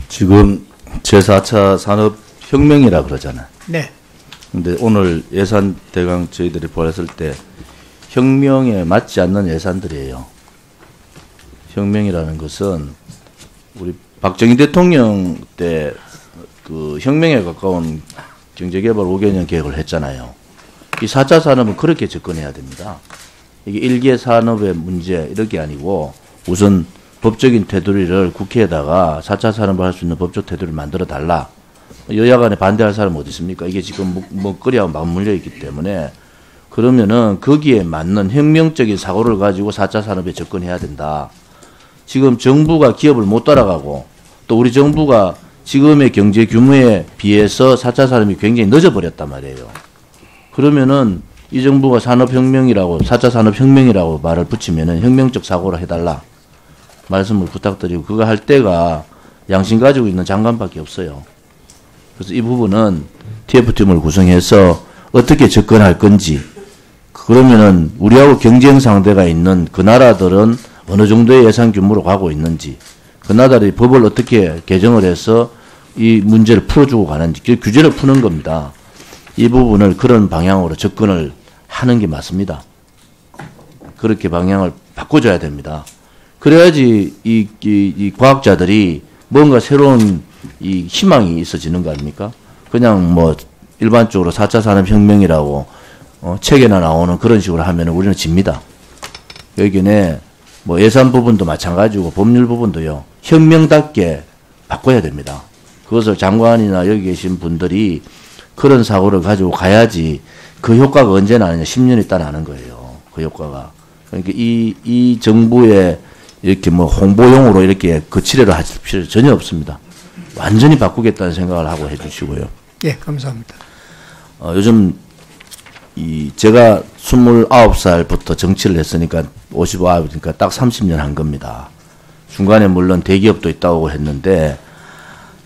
지금 제4차 산업혁명이라 그러잖아요. 네. 근데 오늘 예산 대강 저희들이 보았을 때 혁명에 맞지 않는 예산들이에요. 혁명이라는 것은 우리 박정희 대통령 때 그 혁명에 가까운 경제개발 5개년 계획을 했잖아요. 이 4차 산업은 그렇게 접근해야 됩니다. 이게 일개 산업의 문제 이렇게 아니고 우선 법적인 테두리를 국회에다가 4차 산업을 할 수 있는 법적 테두리를 만들어 달라. 여야 간에 반대할 사람은 어디 있습니까? 이게 지금 먹거리하고 맞물려 있기 때문에 그러면은 거기에 맞는 혁명적인 사고를 가지고 4차 산업에 접근해야 된다. 지금 정부가 기업을 못 따라가고 또 우리 정부가 지금의 경제 규모에 비해서 4차 산업이 굉장히 늦어버렸단 말이에요. 그러면은 이 정부가 산업혁명이라고 4차 산업혁명이라고 말을 붙이면은 혁명적 사고를 해달라 말씀을 부탁드리고 그거 할 때가 양심 가지고 있는 장관밖에 없어요. 그래서 이 부분은 TF팀을 구성해서 어떻게 접근할 건지 그러면은 우리하고 경쟁 상대가 있는 그 나라들은 어느 정도의 예산 규모로 가고 있는지 그 나라들이 법을 어떻게 개정을 해서 이 문제를 풀어주고 가는지 그 규제를 푸는 겁니다. 이 부분을 그런 방향으로 접근을 하는 게 맞습니다. 그렇게 방향을 바꿔줘야 됩니다. 그래야지 이 과학자들이 뭔가 새로운 이 희망이 있어지는 거 아닙니까? 그냥 뭐 일반적으로 4차 산업혁명이라고 책에나 나오는 그런 식으로 하면 우리는 집니다. 여기는 뭐 예산 부분도 마찬가지고 법률 부분도요. 혁명답게 바꿔야 됩니다. 그것을 장관이나 여기 계신 분들이 그런 사고를 가지고 가야지 그 효과가 언제 나느냐 10년 있다 나는 거예요. 그 효과가. 그러니까 이 정부의 이렇게 뭐 홍보용으로 이렇게 거치레를 하실 필요 전혀 없습니다. 완전히 바꾸겠다는 생각을 하고 해주시고요. 예, 감사합니다. 요즘 제가 29살부터 정치를 했으니까 59이니까 딱 30년 한 겁니다. 중간에 물론 대기업도 있다고 했는데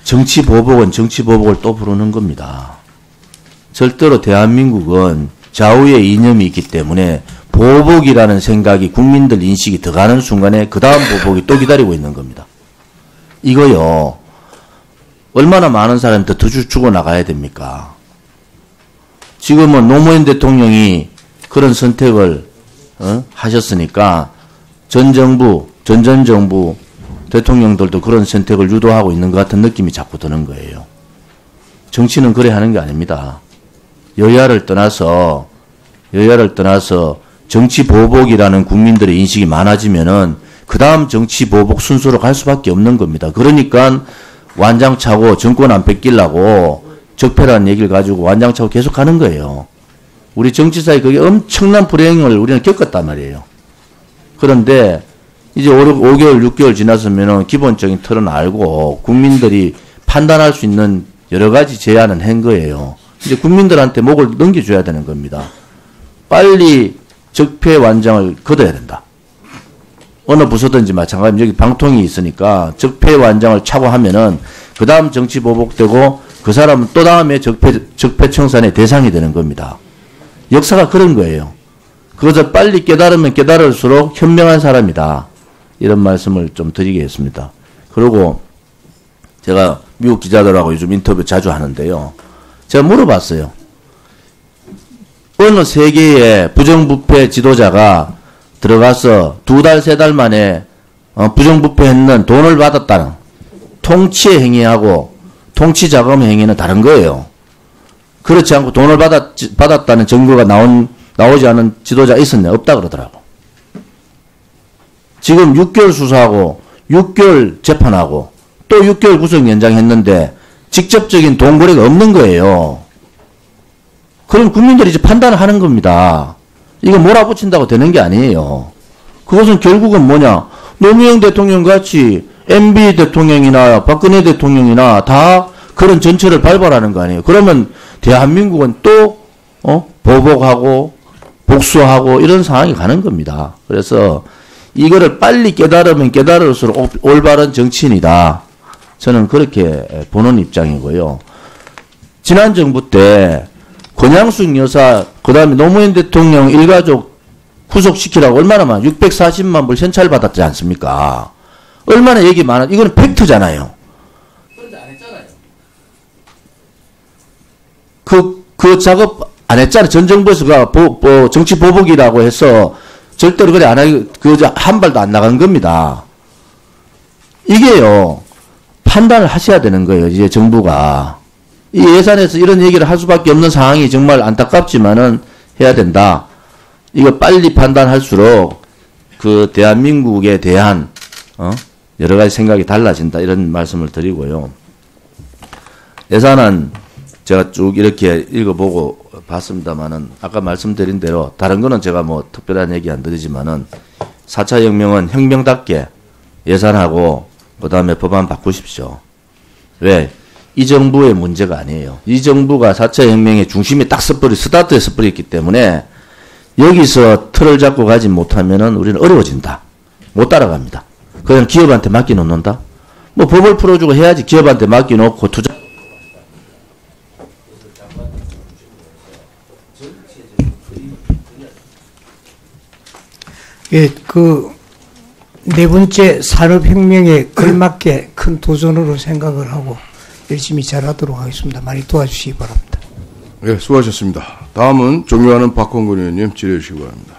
정치 보복은 정치 보복을 또 부르는 겁니다. 절대로 대한민국은 좌우의 이념이 있기 때문에 보복이라는 생각이 국민들 인식이 들어가는 순간에 그 다음 보복이 또 기다리고 있는 겁니다. 이거요. 얼마나 많은 사람한테 더 주고 나가야 됩니까? 지금은 노무현 대통령이 그런 선택을 하셨으니까 전 정부 대통령들도 그런 선택을 유도하고 있는 것 같은 느낌이 자꾸 드는 거예요. 정치는 그래 하는 게 아닙니다. 여야를 떠나서 정치 보복이라는 국민들의 인식이 많아지면은 그 다음 정치 보복 순서로 갈 수밖에 없는 겁니다. 그러니까 완장차고 정권 안 뺏기려고 적폐라는 얘기를 가지고 완장차고 계속 가는 거예요. 우리 정치사에 그게 엄청난 불행을 우리는 겪었단 말이에요. 그런데 이제 5개월, 6개월 지났으면은 기본적인 틀은 알고 국민들이 판단할 수 있는 여러 가지 제안은 한 거예요. 이제 국민들한테 목을 넘겨줘야 되는 겁니다. 빨리 적폐 완장을 걷어야 된다. 어느 부서든지 마찬가지입니다. 여기 방통이 있으니까 적폐 완장을 차고 하면은 그 다음 정치 보복되고 그 사람은 또 다음에 적폐 청산의 대상이 되는 겁니다. 역사가 그런 거예요. 그것을 빨리 깨달으면 깨달을수록 현명한 사람이다. 이런 말씀을 좀 드리겠습니다. 그리고 제가 미국 기자들하고 요즘 인터뷰 자주 하는데요. 제가 물어봤어요. 어느 세계의 부정부패 지도자가 들어가서 2달, 3달 만에 부정부패했는 돈을 받았다는 통치의 행위하고 통치자금 행위는 다른 거예요. 그렇지 않고 돈을 받았다는 증거가 나오지 않은 지도자 있었냐? 없다 그러더라고. 지금 6개월 수사하고 6개월 재판하고 또 6개월 구속 연장했는데 직접적인 돈 거래가 없는 거예요. 그럼 국민들이 이제 판단을 하는 겁니다. 이거 몰아붙인다고 되는 게 아니에요. 그것은 결국은 뭐냐? 노무현 대통령 같이 MB 대통령이나 박근혜 대통령이나 다 그런 전철을 밟아라는 거 아니에요. 그러면 대한민국은 또 보복하고 복수하고 이런 상황이 가는 겁니다. 그래서 이거를 빨리 깨달으면 깨달을수록 올바른 정치인이다. 저는 그렇게 보는 입장이고요. 지난 정부 때 권양숙 여사 그다음에 노무현 대통령 일가족 구속시키라고 얼마나 많아 640만 불 현찰 받았지 않습니까? 얼마나 얘기 많아. 이거는 팩트잖아요. 그런데 안 했잖아요. 그 작업 안 했잖아요. 전 정부에서가 정치 보복이라고 해서 절대로 그래 안 하기, 한 발도 안 나간 겁니다. 이게요, 판단을 하셔야 되는 거예요. 이제 정부가. 이 예산에서 이런 얘기를 할 수밖에 없는 상황이 정말 안타깝지만은 해야 된다. 이거 빨리 판단할수록 그 대한민국에 대한, 여러 가지 생각이 달라진다. 이런 말씀을 드리고요. 예산안 제가 쭉 이렇게 읽어보고 봤습니다만은 아까 말씀드린 대로 다른 거는 제가 뭐 특별한 얘기 안 드리지만은 4차 혁명은 혁명답게 예산하고 그 다음에 법안 바꾸십시오. 왜? 이 정부의 문제가 아니에요. 이 정부가 4차 혁명의 중심에 딱 스타트에 서버렸기 때문에 여기서 틀을 잡고 가지 못하면은 우리는 어려워진다. 못 따라갑니다. 그냥 기업한테 맡겨놓는다? 뭐 법을 풀어주고 해야지 기업한테 맡겨놓고 투자. 예, 네 번째 산업혁명에 걸맞게 큰 도전으로 생각을 하고 열심히 잘하도록 하겠습니다. 많이 도와주시기 바랍니다. 네, 수고하셨습니다. 다음은 존경하는 박홍근 의원님 질의해 주시기 바랍니다.